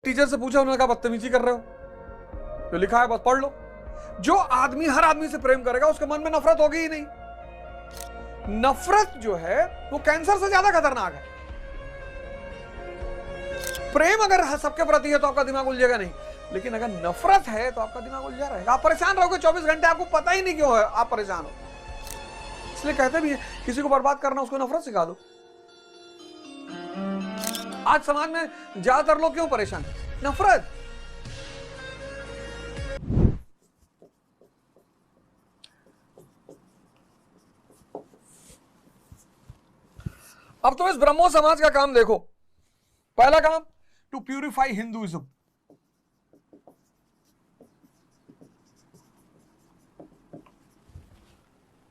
Teacher से पूछा, उन्होंने कहा बदतमीजी कर रहे हो, जो लिखा है बस पढ़ लो। जो आदमी हर आदमी से प्रेम करेगा उसके मन में नफरत होगी ही नहीं। नफरत जो है वो कैंसर से ज्यादा खतरनाक है। प्रेम अगर सबके प्रति है तो आपका दिमाग उलझेगा नहीं, लेकिन अगर नफरत है तो आपका दिमाग उलझा रहेगा। आप परेशान रहोगे 24 घंटे, आपको पता ही नहीं क्यों है आप परेशान हो। इसलिए कहते भी है किसी को बर्बाद करना उसको नफरत सिखा दो। आज समाज में ज्यादातर लोग क्यों परेशान है? नफरत। अब तुम इस ब्रह्मो समाज का काम देखो। पहला काम, to purify Hinduism.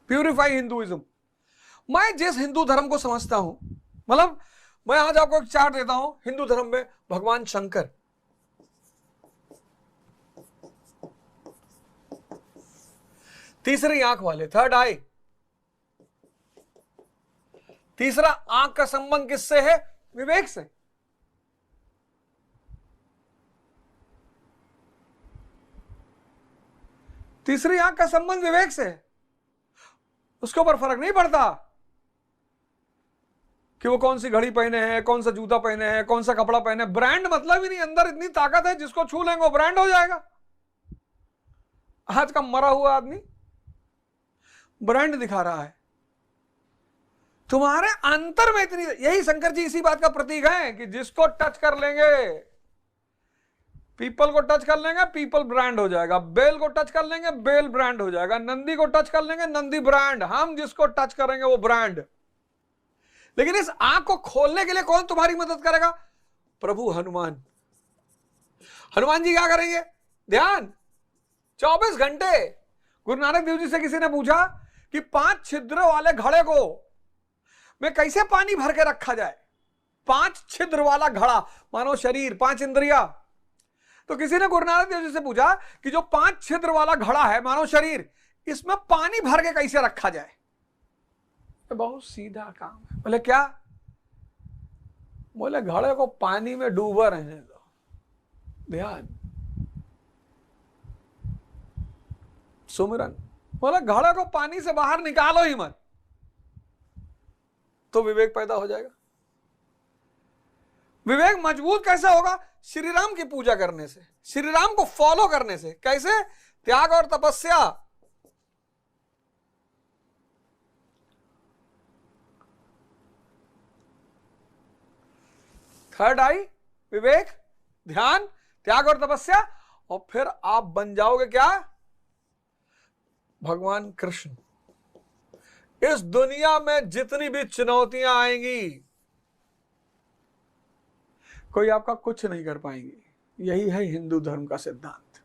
Purify Hinduism. मैं जिस हिंदू धर्म को समझता हूं, मतलब मैं आज आपको एक चार्ट देता हूं। हिंदू धर्म में भगवान शंकर, तीसरी आंख वाले, थर्ड आई। तीसरा आंख का संबंध किससे है? विवेक से। तीसरी आंख का संबंध विवेक से है। उसके ऊपर फर्क नहीं पड़ता कि वो कौन सी घड़ी पहने हैं, कौन सा जूता पहने हैं, कौन सा कपड़ा पहने। ब्रांड मतलब ही नहीं। अंदर इतनी ताकत है, जिसको छू लेंगे वो ब्रांड हो जाएगा। आज का मरा हुआ आदमी ब्रांड दिखा रहा है। तुम्हारे अंतर में इतनी, यही शंकर जी इसी बात का प्रतीक है कि जिसको टच कर लेंगे, पीपल को टच कर लेंगे, पीपल ब्रांड हो जाएगा। बेल को टच कर लेंगे, बेल ब्रांड हो जाएगा। नंदी को टच कर लेंगे, नंदी ब्रांड। हम जिसको टच करेंगे वो ब्रांड। लेकिन इस आंख को खोलने के लिए कौन तुम्हारी मदद करेगा? प्रभु हनुमान। हनुमान जी क्या करेंगे? ध्यान। 24 घंटे। गुरु नानक देव जी से किसी ने पूछा कि 5 छिद्र वाले घड़े को में कैसे पानी भर के रखा जाए? 5 छिद्र वाला घड़ा, मानो शरीर, 5 इंद्रिया। तो किसी ने गुरु नानक देव जी से पूछा कि जो 5 छिद्र वाला घड़ा है, मानो शरीर, इसमें पानी भर के कैसे रखा जाए? तो बहुत सीधा काम है। बोले क्या? बोले घड़े को पानी में डूबा रहने दो। ध्यान, सुमिरन। बोले घड़े को पानी से बाहर निकालो ही मत, तो विवेक पैदा हो जाएगा। विवेक मजबूत कैसे होगा? श्री राम की पूजा करने से, श्री राम को फॉलो करने से। कैसे? त्याग और तपस्या। थर्ड आई, विवेक, ध्यान, त्याग और तपस्या। और फिर आप बन जाओगे क्या? भगवान कृष्ण। इस दुनिया में जितनी भी चुनौतियां आएंगी, कोई आपका कुछ नहीं कर पाएंगी। यही है हिंदू धर्म का सिद्धांत।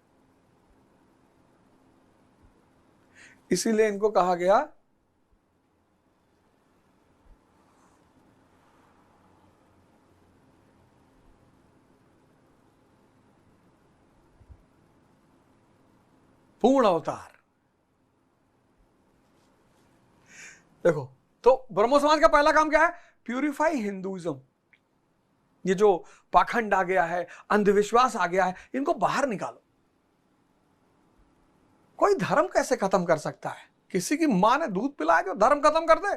इसीलिए इनको कहा गया पूर्ण अवतार। देखो, तो ब्रह्मो समाज का पहला काम क्या है? Purify Hinduism. ये जो पाखंड आ गया है, अंधविश्वास आ गया है, इनको बाहर निकालो। कोई धर्म कैसे खत्म कर सकता है? किसी की मां ने दूध पिलाया जो धर्म खत्म कर दे?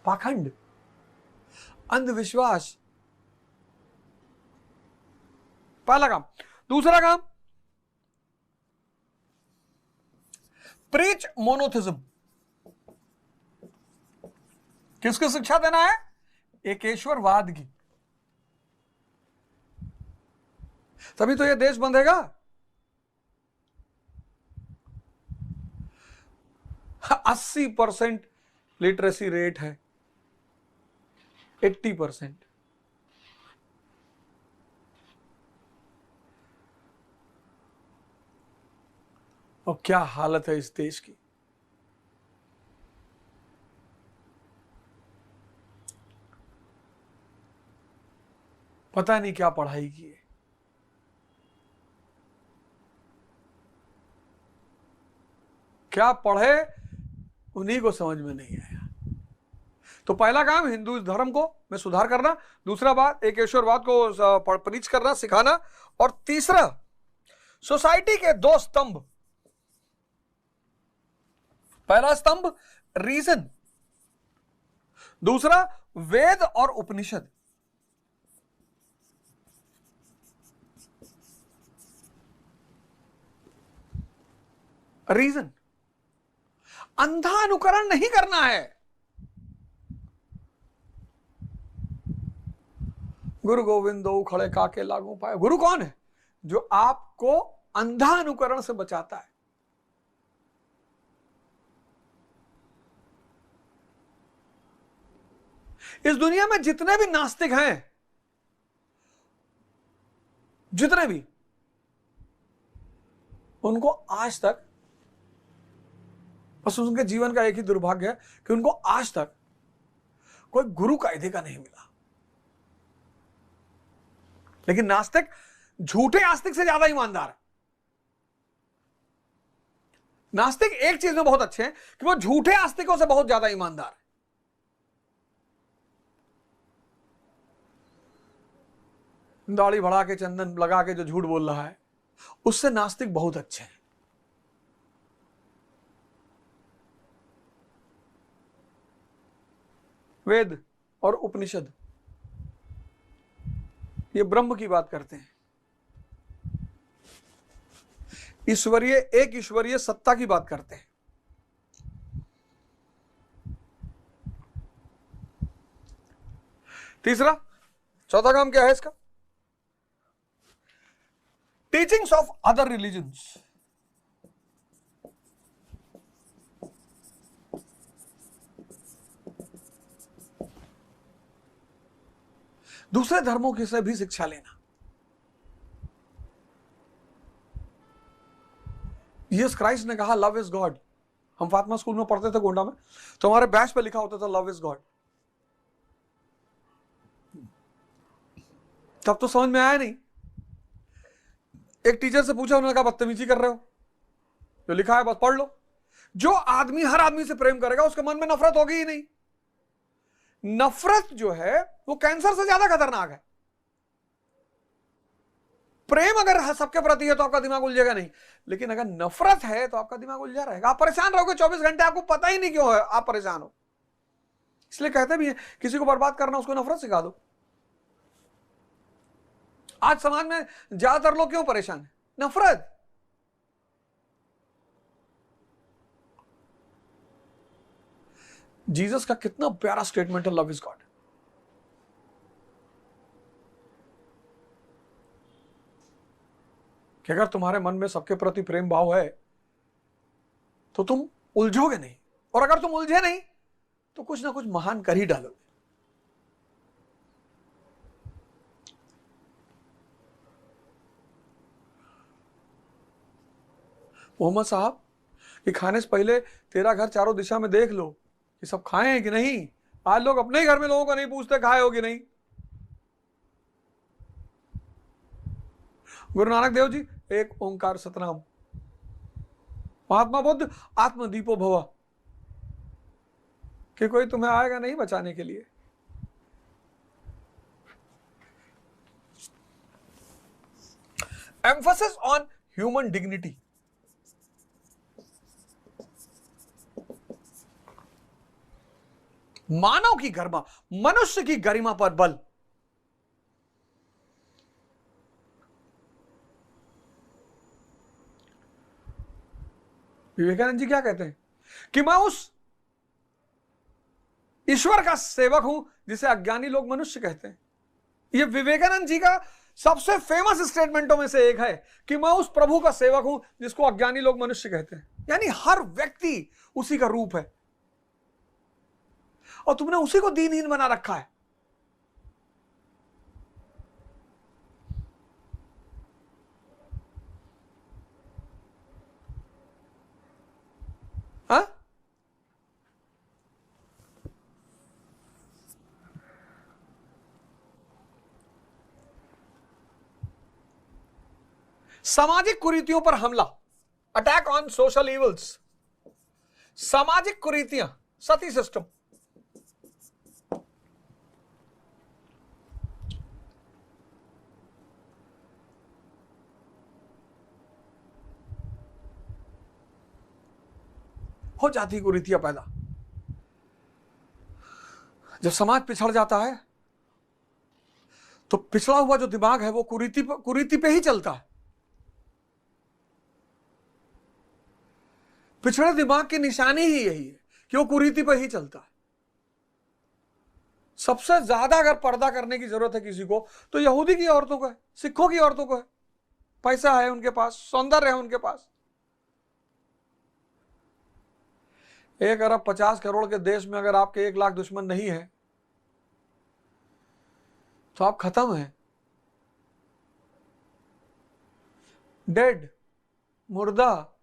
पाखंड, अंधविश्वास, पहला काम। दूसरा काम, प्रीच मोनोथिज्म। किसको शिक्षा देना है? एकेश्वरवाद की। तभी तो यह देश बंधेगा। 80% लिटरेसी रेट है, 80%। और क्या हालत है इस देश की। पता नहीं क्या पढ़ाई की है। क्या पढ़े उन्हीं को समझ में नहीं आया। तो पहला काम हिंदू धर्म को में सुधार करना, दूसरा बात एक ईश्वरवाद को प्रीच करना, सिखाना, और तीसरा सोसाइटी के दो स्तंभ, पहला स्तंभ रीजन, दूसरा वेद और उपनिषद। रीजन, अंधा अनुकरण नहीं करना है। गुरु गोविंदो खड़े काके लागू पाए। गुरु कौन है? जो आपको अंधा अनुकरण से बचाता है। इस दुनिया में जितने भी नास्तिक हैं, जितने भी, उनको आज तक, बस उनके जीवन का एक ही दुर्भाग्य है कि उनको आज तक कोई गुरु कायदे का नहीं मिला। लेकिन नास्तिक झूठे आस्तिक से ज्यादा ईमानदार है। नास्तिक एक चीज में बहुत अच्छे हैं कि वो झूठे आस्तिकों से बहुत ज्यादा ईमानदार है। दाढ़ी बढ़ा के, चंदन लगा के जो झूठ बोल रहा है, उससे नास्तिक बहुत अच्छे हैं। वेद और उपनिषद ये ब्रह्म की बात करते हैं, ईश्वरीय, एक ईश्वरीय सत्ता की बात करते हैं। तीसरा, चौथा काम क्या है इसका? Teachings of other religions. दूसरे धर्मों की से भी शिक्षा लेना। यीशु क्राइस्ट ने कहा लव इज गॉड। हम फातिमा स्कूल में पढ़ते थे गोंडा में, तो हमारे बैच पे लिखा होता था लव इज गॉड। तब तो समझ में आया नहीं। एक टीचर से पूछा, उन्होंने कहा बदतमीजी कर रहे हो, जो लिखा है बस पढ़ लो। जो आदमी हर आदमी से प्रेम करेगा उसके मन में नफरत होगी ही नहीं। नफरत जो है वो कैंसर से ज्यादा खतरनाक है। प्रेम अगर सबके प्रति है तो आपका दिमाग उलझेगा नहीं, लेकिन अगर नफरत है तो आपका दिमाग उलझा रहेगा। आप परेशान रहोगे 24 घंटे, आपको पता ही नहीं क्यों है आप परेशान हो। इसलिए कहते भी हैं किसी को बर्बाद करना उसको नफरत सिखा दो। आज समाज में ज्यादातर लोग क्यों परेशान है? नफरत। जीसस का कितना प्यारा स्टेटमेंट है, लव इज गॉड। कि अगर तुम्हारे मन में सबके प्रति प्रेम भाव है तो तुम उलझोगे नहीं, और अगर तुम उलझे नहीं तो कुछ ना कुछ महान कर ही डालोगे। मोहम्मद साहब कि खाने से पहले तेरा घर चारों दिशा में देख लो कि सब खाए हैं कि नहीं। आज लोग अपने ही घर में लोगों को नहीं पूछते खाए हो कि नहीं। गुरु नानक देव जी एक ओंकार सतनाम। महात्मा बुद्ध आत्मदीपो भव, कि कोई तुम्हें आएगा नहीं बचाने के लिए। Emphasis on human dignity. मानव की गरिमा, मनुष्य की गरिमा पर बल। विवेकानंद जी क्या कहते हैं कि मैं उस ईश्वर का सेवक हूं जिसे अज्ञानी लोग मनुष्य कहते हैं। यह विवेकानंद जी का सबसे फेमस स्टेटमेंटों में से एक है कि मैं उस प्रभु का सेवक हूं जिसको अज्ञानी लोग मनुष्य कहते हैं। यानी हर व्यक्ति उसी का रूप है और तुमने उसी को दीनहीन बना रखा है। हा? सामाजिक कुरीतियों पर हमला, अटैक ऑन सोशल इवल्स। सामाजिक कुरीतियां, सती सिस्टम, हो जाती कुरीतियां पैदा। जब समाज पिछड़ जाता है तो पिछड़ा हुआ जो दिमाग है वो कुरीति पे ही चलता है। पिछड़े दिमाग की निशानी ही यही है कि वो कुरीति पे ही चलता है। सबसे ज्यादा अगर पर्दा करने की जरूरत है किसी को तो यहूदी की औरतों को है, सिखों की औरतों को है। पैसा है उनके पास, सौंदर्य है उनके पास। 1 अरब 50 करोड़ के देश में अगर आपके 1 लाख दुश्मन नहीं है तो आप खत्म हैं, डेड, मुर्दा।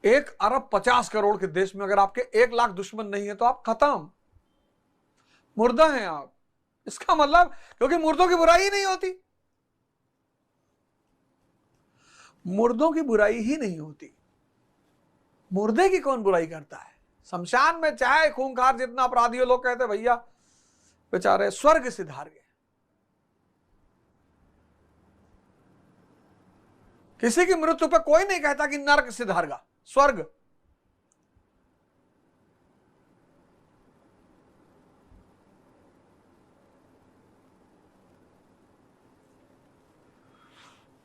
1 अरब 50 करोड़ के देश में अगर आपके 1 लाख दुश्मन नहीं है तो आप खत्म, मुर्दा हैं आप। इसका मतलब, क्योंकि मुर्दों की बुराई ही नहीं होती, मुर्दों की बुराई ही नहीं होती। मुर्दे की कौन बुराई करता है? शमशान में चाहे खूंखार जितना अपराधी हो, लोग कहते भैया बेचारे स्वर्ग सिधार गए। किसी की मृत्यु पर कोई नहीं कहता कि नरक सिधारगा, स्वर्ग।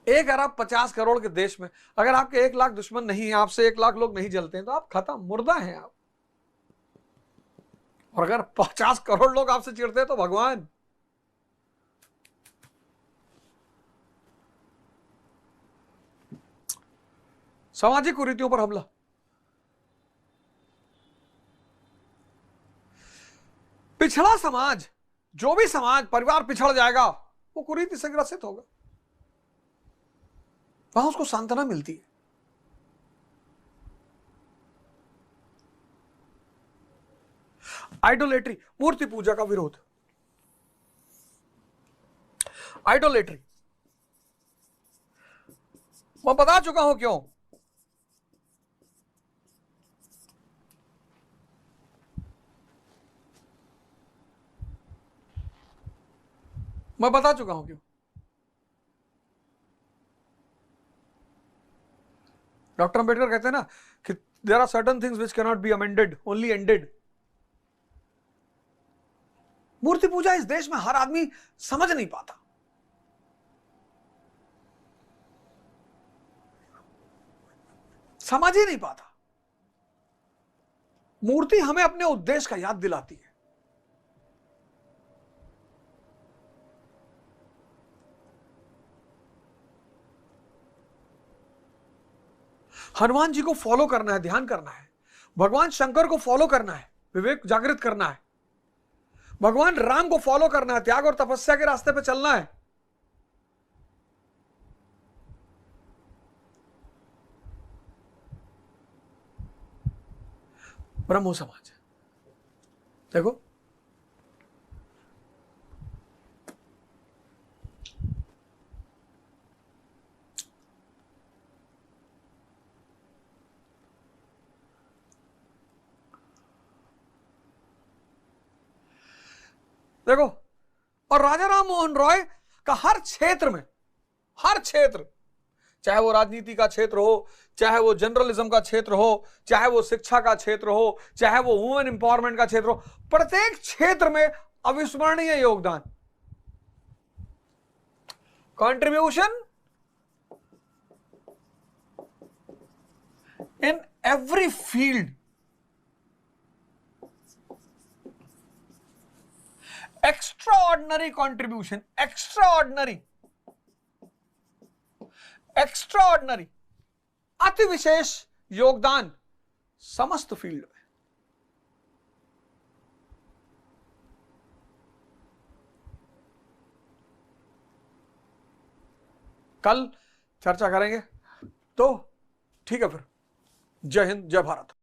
एक अरब 50 करोड़ के देश में अगर आपके 1 लाख दुश्मन नहीं है, आपसे 1 लाख लोग नहीं जलते हैं तो आप खत्म, मुर्दा हैं आप। और अगर 50 करोड़ लोग आपसे चिढ़ते हैं तो भगवान। सामाजिक कुरीतियों पर हमला। पिछड़ा समाज, जो भी समाज परिवार पिछड़ जाएगा वो कुरीति से ग्रसित होगा, वहां उसको सांत्वना मिलती है। आइडोलेट्री, मूर्ति पूजा का विरोध। आइडोलेट्री मैं बता चुका हूं क्यों। मैं बता चुका हूं क्यों। डॉक्टर अंबेडकर कहते हैं ना कि there are certain things which can not be amended, only ended. मूर्ति पूजा इस देश में हर आदमी समझ नहीं पाता। समझ ही नहीं पाता। मूर्ति हमें अपने उद्देश्य का याद दिलाती है। हनुमान जी को फॉलो करना है, ध्यान करना है। भगवान शंकर को फॉलो करना है, विवेक जागृत करना है। भगवान राम को फॉलो करना है, त्याग और तपस्या के रास्ते पे चलना है। ब्रह्मो समाज देखो, देखो, और राजा राम मोहन रॉय का हर क्षेत्र में, हर क्षेत्र, चाहे वो राजनीति का क्षेत्र हो, चाहे वो जर्नलिज्म का क्षेत्र हो, चाहे वो शिक्षा का क्षेत्र हो, चाहे वो वुमेन एम्पावरमेंट का क्षेत्र हो, प्रत्येक क्षेत्र में अविस्मरणीय योगदान, contribution in every field, extraordinary contribution, extraordinary, अति विशेष योगदान समस्त फील्ड में। कल चर्चा करेंगे, तो ठीक है फिर। जय हिंद, जय भारत।